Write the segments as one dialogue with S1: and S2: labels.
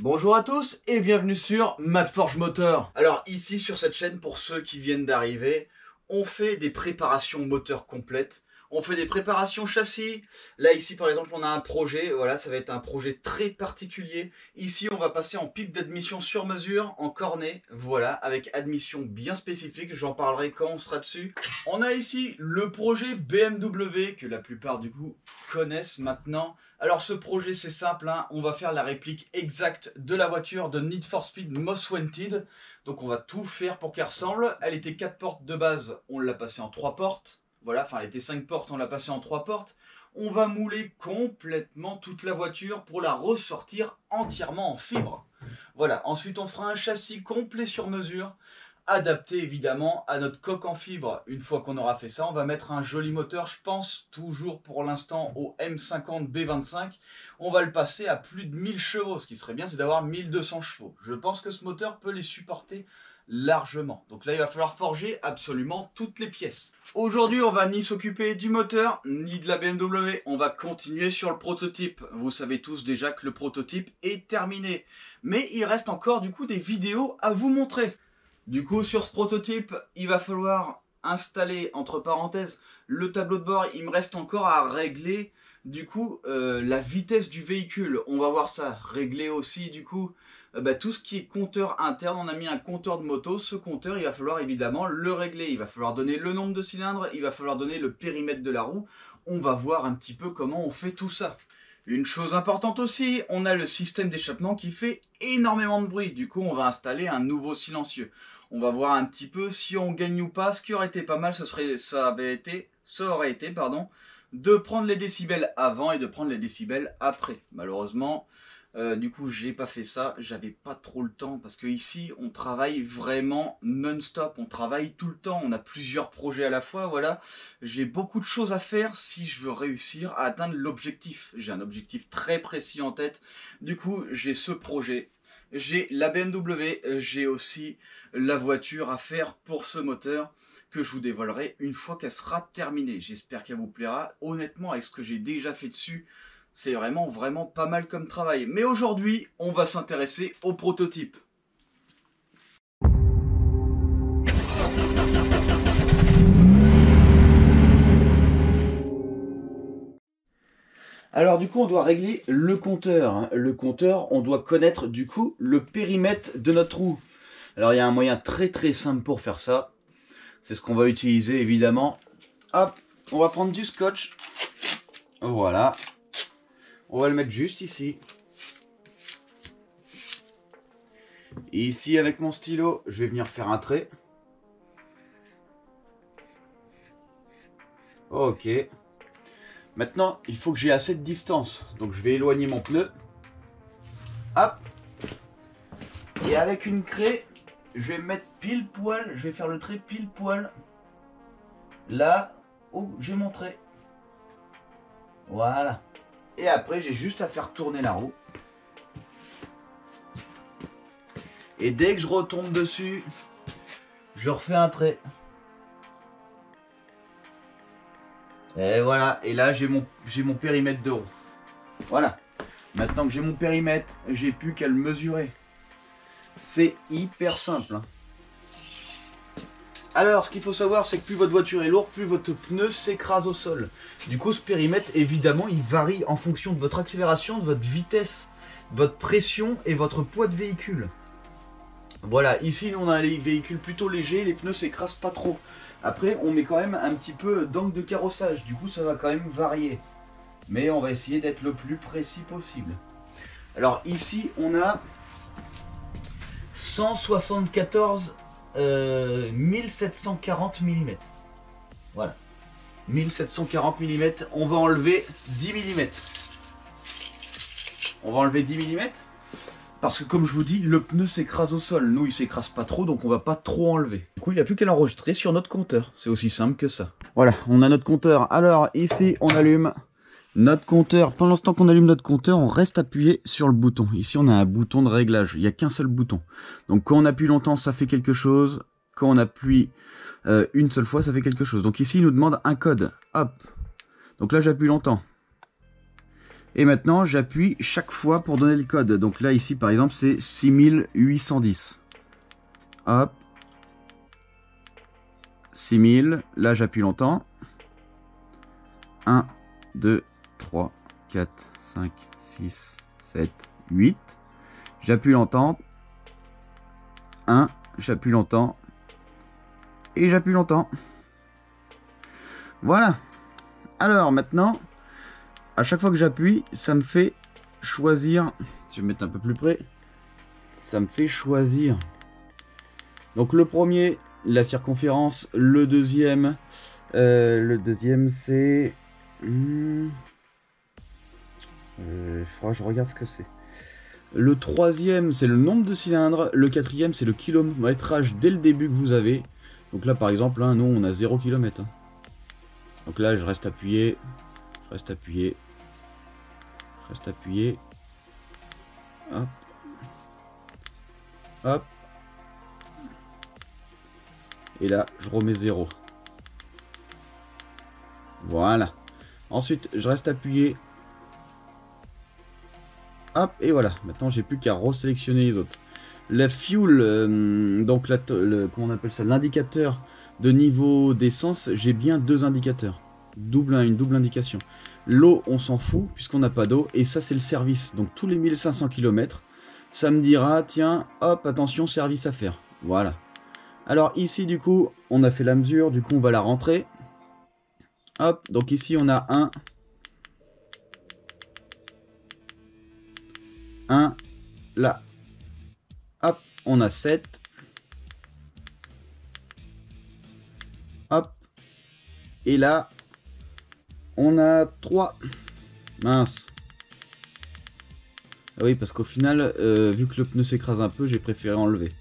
S1: Bonjour à tous et bienvenue sur Madforge Moteur. Alors ici sur cette chaîne, pour ceux qui viennent d'arriver, on fait des préparations moteurs complètes. On fait des préparations châssis. Là ici par exemple on a un projet, voilà, ça va être un projet très particulier. Ici on va passer en pipe d'admission sur mesure, en cornet, voilà, avec admission bien spécifique, j'en parlerai quand on sera dessus. On a ici le projet BMW que la plupart du coup connaissent maintenant. Alors ce projet c'est simple, hein, on va faire la réplique exacte de la voiture de Need for Speed Most Wanted. Donc on va tout faire pour qu'elle ressemble. Elle était 4 portes de base, on l'a passée en 3 portes. Voilà, enfin elle était 5 portes, on l'a passée en 3 portes. On va mouler complètement toute la voiture pour la ressortir entièrement en fibre. Voilà, ensuite on fera un châssis complet sur mesure, adapté évidemment à notre coque en fibre. Une fois qu'on aura fait ça, on va mettre un joli moteur, je pense toujours pour l'instant au M50B25. On va le passer à plus de 1000 chevaux, ce qui serait bien c'est d'avoir 1200 chevaux. Je pense que ce moteur peut les supporter largement. Donc là il va falloir forger absolument toutes les pièces. Aujourd'hui on va ni s'occuper du moteur ni de la BMW, on va continuer sur le prototype. Vous savez tous déjà que le prototype est terminé, mais il reste encore du coup des vidéos à vous montrer. Du coup sur ce prototype il va falloir installer entre parenthèses le tableau de bord. Il me reste encore à régler du coup la vitesse du véhicule, on va voir ça. Régler aussi du coup tout ce qui est compteur interne. On a mis un compteur de moto, ce compteur il va falloir évidemment le régler, il va falloir donner le nombre de cylindres, il va falloir donner le périmètre de la roue. On va voir un petit peu comment on fait tout ça. Une chose importante aussi, on a le système d'échappement qui fait énormément de bruit. Du coup, on va installer un nouveau silencieux. On va voir un petit peu si on gagne ou pas. Ce qui aurait été pas mal, ça aurait été, de prendre les décibels avant et de prendre les décibels après. Malheureusement, du coup, j'ai pas fait ça. J'avais pas trop le temps parce que ici, on travaille vraiment non-stop. On travaille tout le temps. On a plusieurs projets à la fois. Voilà, j'ai beaucoup de choses à faire si je veux réussir à atteindre l'objectif. J'ai un objectif très précis en tête. Du coup, j'ai ce projet. J'ai la BMW. J'ai aussi la voiture à faire pour ce moteur que je vous dévoilerai une fois qu'elle sera terminée. J'espère qu'elle vous plaira. Honnêtement, avec ce que j'ai déjà fait dessus, c'est vraiment pas mal comme travail. Mais aujourd'hui, on va s'intéresser au prototype. Alors du coup, on doit régler le compteur. Le compteur, on doit connaître du coup le périmètre de notre roue. Alors il y a un moyen très simple pour faire ça. C'est ce qu'on va utiliser évidemment. Hop, on va prendre du scotch. Voilà. On va le mettre juste ici. Et ici, avec mon stylo, je vais venir faire un trait. Ok. Maintenant, il faut que j'ai assez de distance. Donc, je vais éloigner mon pneu. Hop. Et avec une craie, je vais mettre pile poil. Je vais faire le trait pile poil. Là où j'ai mon trait. Voilà. Et après, j'ai juste à faire tourner la roue. Et dès que je retombe dessus, je refais un trait. Et voilà. Et là, j'ai mon périmètre de roue. Voilà. Maintenant que j'ai mon périmètre, j'ai plus qu'à le mesurer. C'est hyper simple, hein. Alors, ce qu'il faut savoir, c'est que plus votre voiture est lourde, plus votre pneu s'écrase au sol. Du coup, ce périmètre, évidemment, il varie en fonction de votre accélération, de votre vitesse, votre pression et votre poids de véhicule. Voilà, ici, on a les véhicules plutôt légers, les pneus s'écrasent pas trop. Après, on met quand même un petit peu d'angle de carrossage, du coup, ça va quand même varier. Mais on va essayer d'être le plus précis possible. Alors, ici, on a 174 1740 mm. Voilà. 1740 mm. On va enlever 10 mm. On va enlever 10 mm. Parce que comme je vous dis, le pneu s'écrase au sol. Nous, il s'écrase pas trop, donc on va pas trop enlever. Du coup, il n'y a plus qu'à l'enregistrer sur notre compteur. C'est aussi simple que ça. Voilà, on a notre compteur. Alors, ici, on allume notre compteur. Pendant l'instant qu'on allume notre compteur, on reste appuyé sur le bouton. Ici, on a un bouton de réglage. Il n'y a qu'un seul bouton. Donc, quand on appuie longtemps, ça fait quelque chose. Quand on appuie une seule fois, ça fait quelque chose. Donc ici, il nous demande un code. Hop. Donc là, j'appuie longtemps. Et maintenant, j'appuie chaque fois pour donner le code. Donc là, ici, par exemple, c'est 6810. Hop. 6000. Là, j'appuie longtemps. 1, 2, 3, 4, 5, 6, 7, 8. J'appuie longtemps. 1, j'appuie longtemps. Et j'appuie longtemps. Voilà. Alors, maintenant... à chaque fois que j'appuie, ça me fait choisir. Je vais me mettre un peu plus près. Ça me fait choisir. Donc le premier, la circonférence. Le deuxième c'est... il faudra que je regarde ce que c'est. Le troisième, c'est le nombre de cylindres. Le quatrième, c'est le kilométrage dès le début que vous avez. Donc là, par exemple, hein, nous, on a 0 km. Hein. Donc là, je reste appuyé. Reste appuyé. Reste appuyé. Hop. Hop. Et là, je remets 0. Voilà. Ensuite, je reste appuyé. Hop, et voilà. Maintenant, j'ai plus qu'à resélectionner les autres. La fuel, donc comment on appelle ça, l'indicateur de niveau d'essence, j'ai bien 2 indicateurs. Une double indication. L'eau, on s'en fout, puisqu'on n'a pas d'eau. Et ça, c'est le service. Donc, tous les 1500 km, ça me dira, tiens, hop, attention, service à faire. Voilà. Alors, ici, du coup, on a fait la mesure. Du coup, on va la rentrer. Hop, donc ici, on a un là. Hop, on a 7. Hop. Et là... on a 3. Mince. Ah oui, parce qu'au final, vu que le pneu s'écrase un peu, j'ai préféré enlever.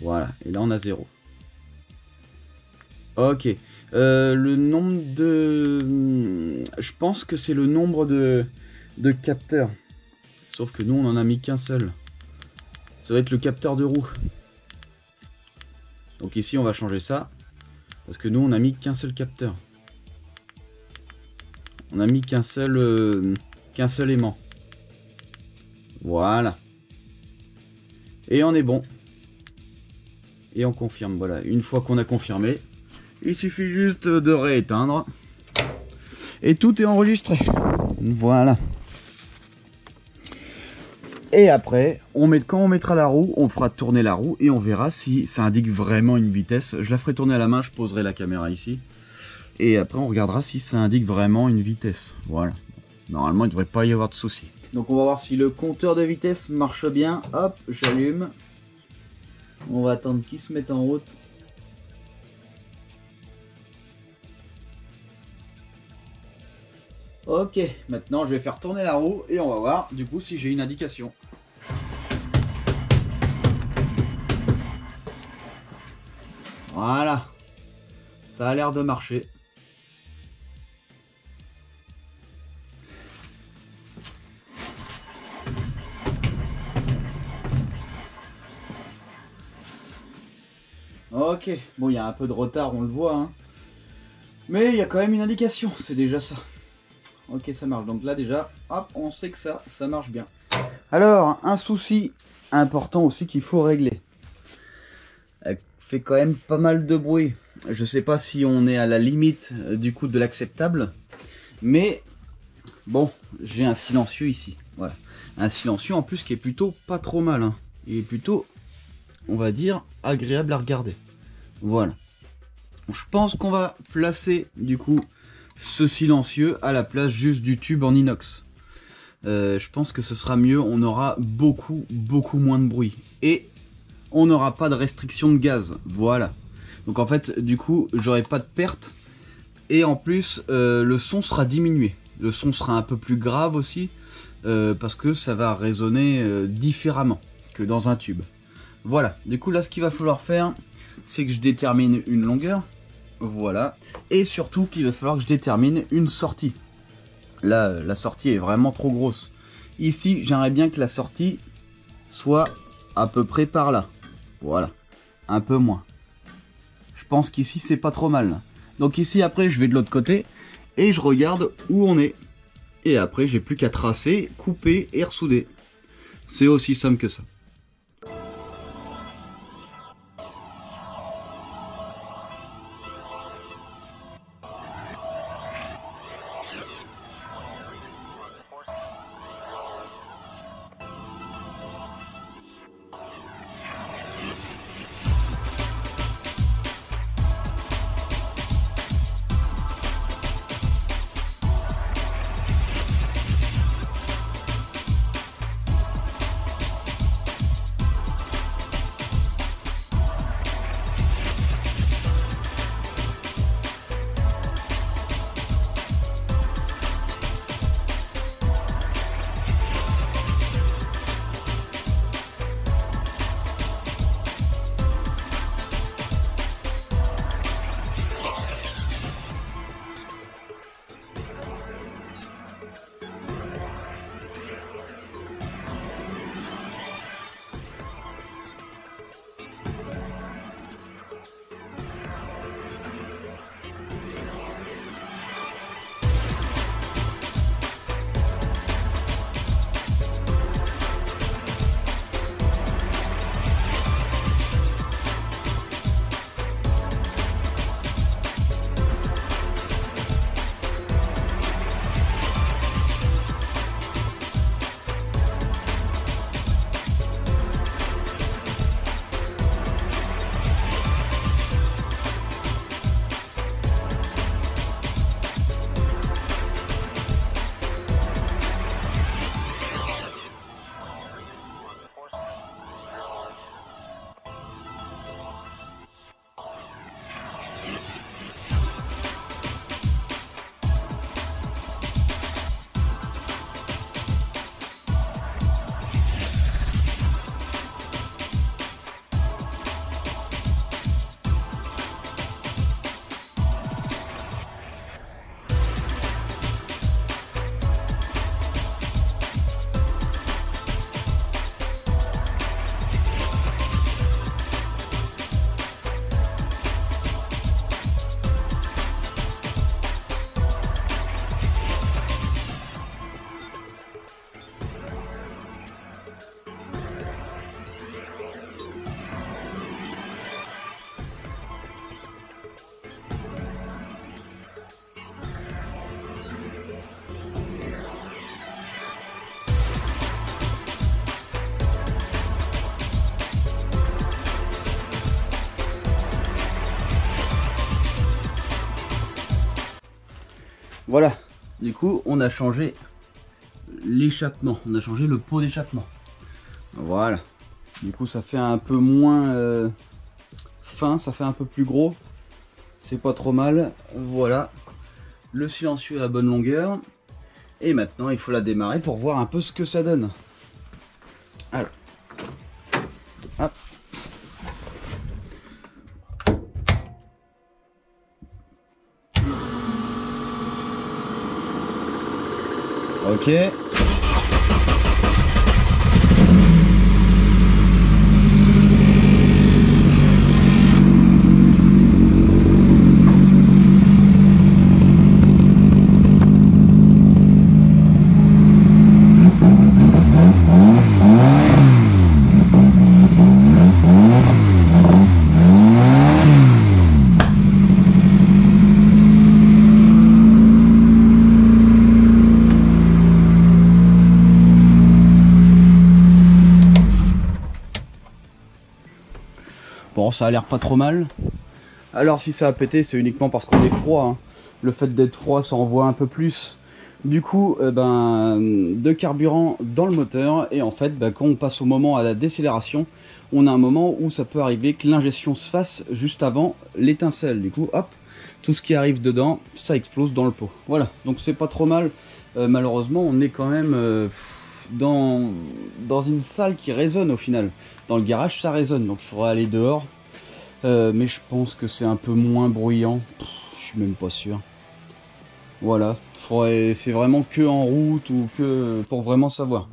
S1: Voilà. Et là, on a 0. Ok. Le nombre de... je pense que c'est le nombre de capteurs. Sauf que nous, on en a mis qu'un seul. Ça va être le capteur de roue. Donc ici, on va changer ça. Parce que nous, on a mis qu'un seul capteur. On a mis qu'un seul aimant. Voilà. Et on est bon. Et on confirme. Voilà. Une fois qu'on a confirmé, il suffit juste de rééteindre. Et tout est enregistré. Voilà. Et après, quand on mettra la roue, on fera tourner la roue et on verra si ça indique vraiment une vitesse. Je la ferai tourner à la main, je poserai la caméra ici. Et après, on regardera si ça indique vraiment une vitesse. Voilà. Normalement, il ne devrait pas y avoir de soucis. Donc, on va voir si le compteur de vitesse marche bien. Hop, j'allume. On va attendre qu'il se mette en route. Ok, maintenant, je vais faire tourner la roue et on va voir, du coup, si j'ai une indication. Voilà. Ça a l'air de marcher. Ok, bon, il y a un peu de retard, on le voit, hein. Mais il y a quand même une indication, c'est déjà ça. Ok, ça marche. Donc là, déjà, hop, on sait que ça marche bien. Alors, un souci important aussi qu'il faut régler. Elle fait quand même pas mal de bruit. Je sais pas si on est à la limite du coup de l'acceptable. Mais, bon, j'ai un silencieux ici. Voilà. Un silencieux en plus qui est plutôt pas trop mal, hein. Il est plutôt, on va dire, agréable à regarder. Voilà. Je pense qu'on va placer du coup ce silencieux à la place juste du tube en inox. Je pense que ce sera mieux, on aura beaucoup moins de bruit. Et on n'aura pas de restriction de gaz. Voilà. Donc en fait, du coup, j'aurai pas de perte. Et en plus, le son sera diminué. Le son sera un peu plus grave aussi. Parce que ça va résonner différemment que dans un tube. Voilà. Du coup, là, ce qu'il va falloir faire, c'est que je détermine une longueur. Voilà. Et surtout qu'il va falloir que je détermine une sortie. Là, la sortie est vraiment trop grosse. Ici, j'aimerais bien que la sortie soit à peu près par là. Voilà. Un peu moins. Je pense qu'ici, c'est pas trop mal. Donc ici, après, je vais de l'autre côté. Et je regarde où on est. Et après, j'ai plus qu'à tracer, couper et ressouder. C'est aussi simple que ça. Voilà, du coup on a changé l'échappement, on a changé le pot d'échappement. Voilà, du coup ça fait un peu moins fin, ça fait un peu plus gros. C'est pas trop mal. Voilà, le silencieux à la bonne longueur. Et maintenant il faut la démarrer pour voir un peu ce que ça donne. Alors, hop. Ok. Bon, ça a l'air pas trop mal. Alors si ça a pété, c'est uniquement parce qu'on est froid, hein. Le fait d'être froid, ça envoie un peu plus du coup de carburant dans le moteur. Et en fait, quand on passe au moment à la décélération, on a un moment où ça peut arriver que l'ingestion se fasse juste avant l'étincelle. Du coup, hop, tout ce qui arrive dedans, ça explose dans le pot. Voilà, donc c'est pas trop mal. Malheureusement, on est quand même dans une salle qui résonne au final. Dans le garage, ça résonne, donc il faudra aller dehors. Mais je pense que c'est un peu moins bruyant. Je suis même pas sûr. Voilà, c'est vraiment que en route ou que pour vraiment savoir.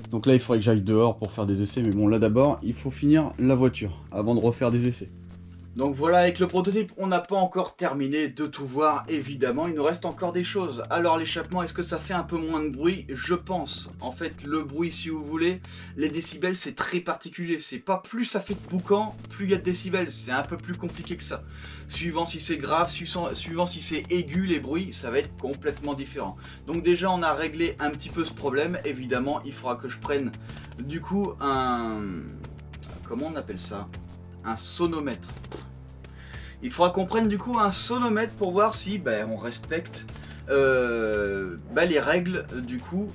S1: Donc là, il faudrait que j'aille dehors pour faire des essais. Mais bon, là d'abord, il faut finir la voiture avant de refaire des essais. Donc voilà, avec le prototype, on n'a pas encore terminé de tout voir, évidemment, il nous reste encore des choses. Alors l'échappement, est-ce que ça fait un peu moins de bruit? Je pense. En fait, le bruit, si vous voulez, les décibels, c'est très particulier. C'est pas plus ça fait de boucan, plus il y a de décibels. C'est un peu plus compliqué que ça. Suivant si c'est grave, suivant si c'est aigu, les bruits, ça va être complètement différent. Donc déjà, on a réglé un petit peu ce problème. Évidemment, il faudra que je prenne, du coup, un... Comment on appelle ça? Un sonomètre. Il faudra qu'on prenne du coup un sonomètre pour voir si on respecte les règles du coup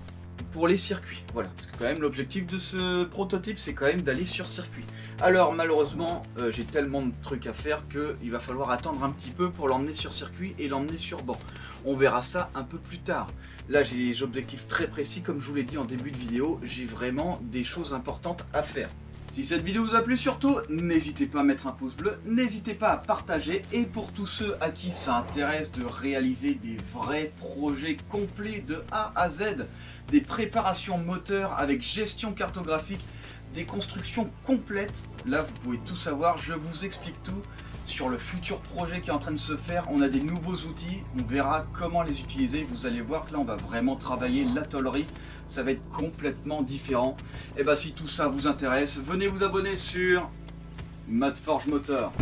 S1: pour les circuits. Voilà, parce que quand même l'objectif de ce prototype c'est quand même d'aller sur circuit. Alors malheureusement j'ai tellement de trucs à faire qu'il va falloir attendre un petit peu pour l'emmener sur circuit et l'emmener sur banc. On verra ça un peu plus tard. Là j'ai des objectifs très précis, comme je vous l'ai dit en début de vidéo, j'ai vraiment des choses importantes à faire. Si cette vidéo vous a plu surtout, n'hésitez pas à mettre un pouce bleu, n'hésitez pas à partager, et pour tous ceux à qui ça intéresse de réaliser des vrais projets complets de A à Z, des préparations moteurs avec gestion cartographique, des constructions complètes, là vous pouvez tout savoir, je vous explique tout sur le futur projet qui est en train de se faire. On a des nouveaux outils, on verra comment les utiliser, vous allez voir que là on va vraiment travailler la tôlerie. Ça va être complètement différent. Et si tout ça vous intéresse, venez vous abonner sur Matt Forge Motor.